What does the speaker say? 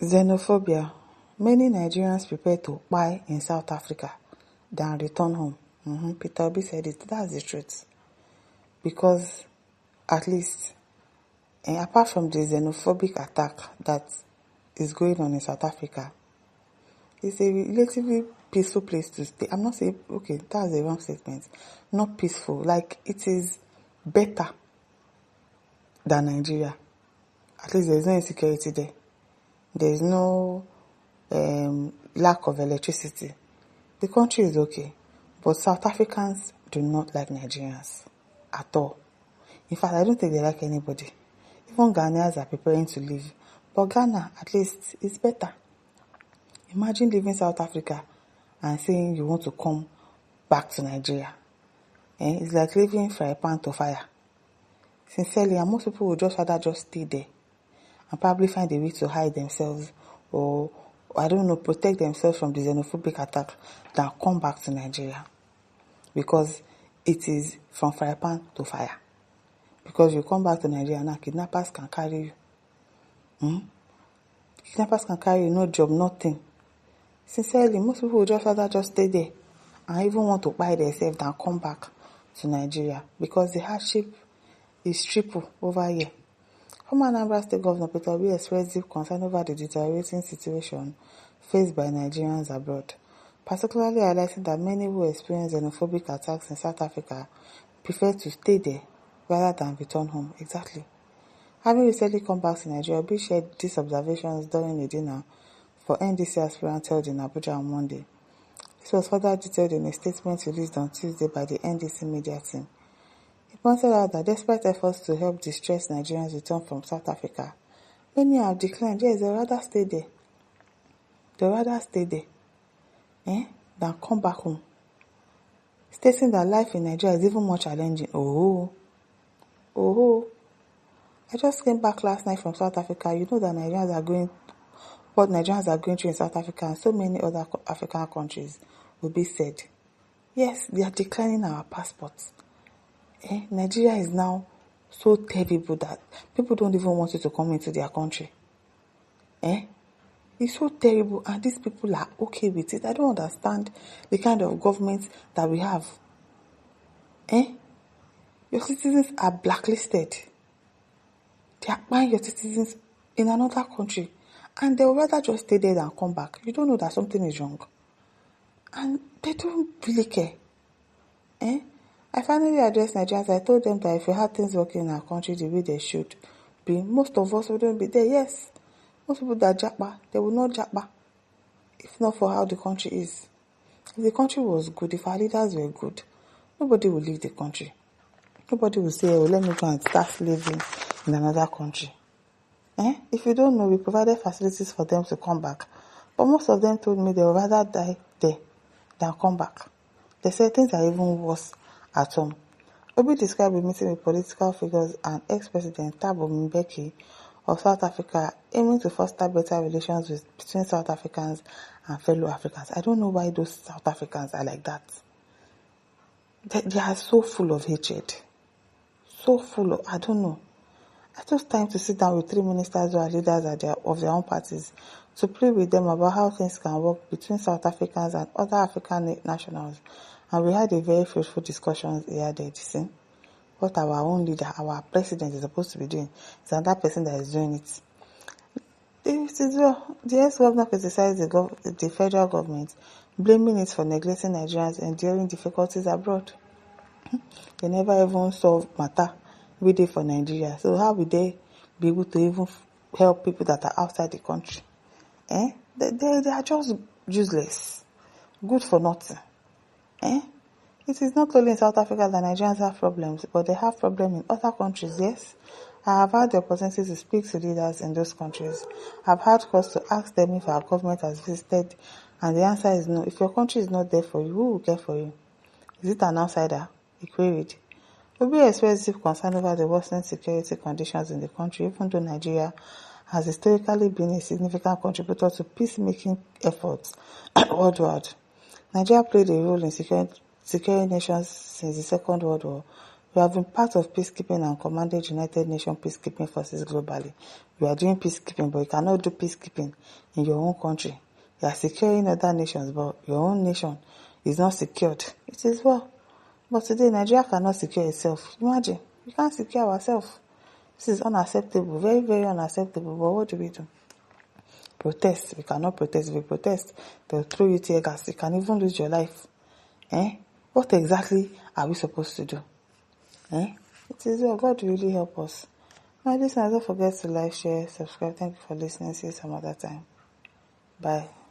Xenophobia. Many Nigerians prepare to buy in South Africa than return home. Peter Obi said it. That's the truth. Because at least, apart from the xenophobic attack that is going on in South Africa, it's a relatively peaceful place to stay. I'm not saying, okay, that's a wrong statement. Not peaceful. Like, it is better than Nigeria. At least there's no insecurity there. There's no lack of electricity. The country is okay. But South Africans do not like Nigerians at all. In fact, I don't think they like anybody. Even Ghanaians are preparing to leave. But Ghana, at least, is better. Imagine leaving South Africa and saying you want to come back to Nigeria. It's like leaving fry pan to fire. Sincerely, and most people would just rather just stay there and probably find a way to hide themselves or I don't know, protect themselves from the xenophobic attack than come back to Nigeria. Because it is from fry pan to fire. Because you come back to Nigeria now, kidnappers can carry you. Kidnappers can carry you, no job, nothing. Sincerely, most people would just rather just stay there and even want to buy themselves than come back to Nigeria because the hardship is triple over here. Former Anambra State Governor Peter Obi expressed deep concern over the deteriorating situation faced by Nigerians abroad, particularly highlighting that many who experience xenophobic attacks in South Africa prefer to stay there rather than return home. Exactly. Having recently come back to Nigeria, Obi shared these observations during a dinner for NDC aspirants held in Abuja on Monday. This was further detailed in a statement released on Tuesday by the NDC media team. He pointed out that despite efforts to help distressed Nigerians return from South Africa, many have declined. Yes, they'd rather stay there. Than come back home. Stating that life in Nigeria is even more challenging. I just came back last night from South Africa. You know that what Nigerians are going through in South Africa and so many other African countries will be said. Yes, they are declining our passports. Nigeria is now so terrible that people don't even want you to come into their country. It's so terrible and these people are okay with it. I don't understand the kind of government that we have. Your citizens are blacklisted. They are buying your citizens in another country and they would rather just stay there than come back. You don't know that something is wrong. And they don't really care. I finally addressed Nigerians. I told them that if we had things working in our country the way they should be, most of us wouldn't be there. Yes, most people that japa, they will not japa if not for how the country is. If the country was good, if our leaders were good, nobody will leave the country. Nobody will say, let me go and start living in another country. If you don't know, we provided facilities for them to come back. But most of them told me they would rather die there than come back. They said things are even worse at home. Obi described a meeting with political figures and ex-president Thabo Mbeki of South Africa aiming to foster better relations between South Africans and fellow Africans. I don't know why those South Africans are like that. They are so full of hatred. I don't know. I took time to sit down with 3 ministers who are leaders of their own parties to plead with them about how things can work between South Africans and other African nationals. And we had a very fruitful discussion here there. See? What our own leader, our president is supposed to be doing. It's another person that is doing it. The ex-governor criticized the federal government, blaming it for neglecting Nigerians enduring difficulties abroad. They never even solve matter we did for Nigeria. So how will they be able to even help people that are outside the country? They are just useless. Good for nothing. It is not only in South Africa that Nigerians have problems, but they have problems in other countries, yes. I have had the opportunity to speak to leaders in those countries. I've had cause to ask them if our government has visited, and the answer is no. If your country is not there for you, who will care for you? Is it an outsider? He queried. Obi expressed deep concern over the worsening security conditions in the country, even though Nigeria has historically been a significant contributor to peacemaking efforts worldwide. Nigeria played a role in securing nations since the Second World War, We have been part of peacekeeping and commanded United Nations peacekeeping forces globally. We are doing peacekeeping, but you cannot do peacekeeping in your own country. You are securing other nations, but your own nation is not secured. It is well. But today, Nigeria cannot secure itself. Imagine, we can't secure ourselves. This is unacceptable, very, very unacceptable. But what do? Protest. We cannot protest. If we protest, they'll throw you tear gas. You can even lose your life. What exactly are we supposed to do? It is well. God really help us. My listeners, don't forget to like, share, subscribe. Thank you for listening. See you some other time. Bye.